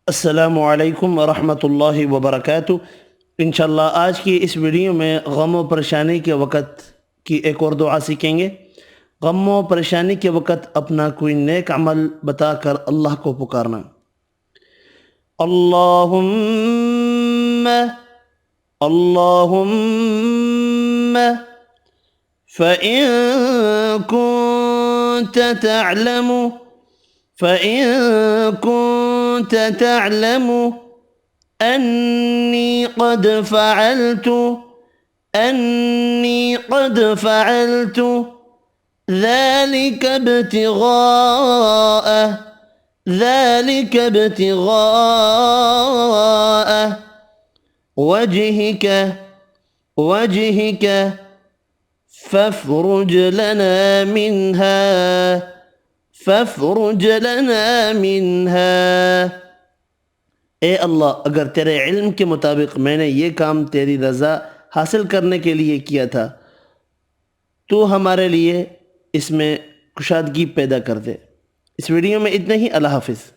अस्सलामु अलैकुम वरहमतुल्लाहि वबरकातुह। इंशाअल्लाह आज की इस वीडियो में गम और परेशानी के वक़्त की एक और दुआ सीखेंगे। गम और परेशानी के वक़्त अपना कोई नेक अमल बताकर अल्लाह को पुकारना। अल्लाहुम्मा अल्लाहुम्मा फ़इन कुन्त तअलमु फ़इन कुन्त तअलमु أني قد فعلت ذلك ابتغاء وجهك فافرج لنا منها। ए अल्लाह, अगर तेरे इल्म के मुताबिक मैंने ये काम तेरी रज़ा हासिल करने के लिए किया था तो हमारे लिए इसमें कुशादगी पैदा कर दे। इस वीडियो में इतना ही। अल्लाह हाफ़िज़।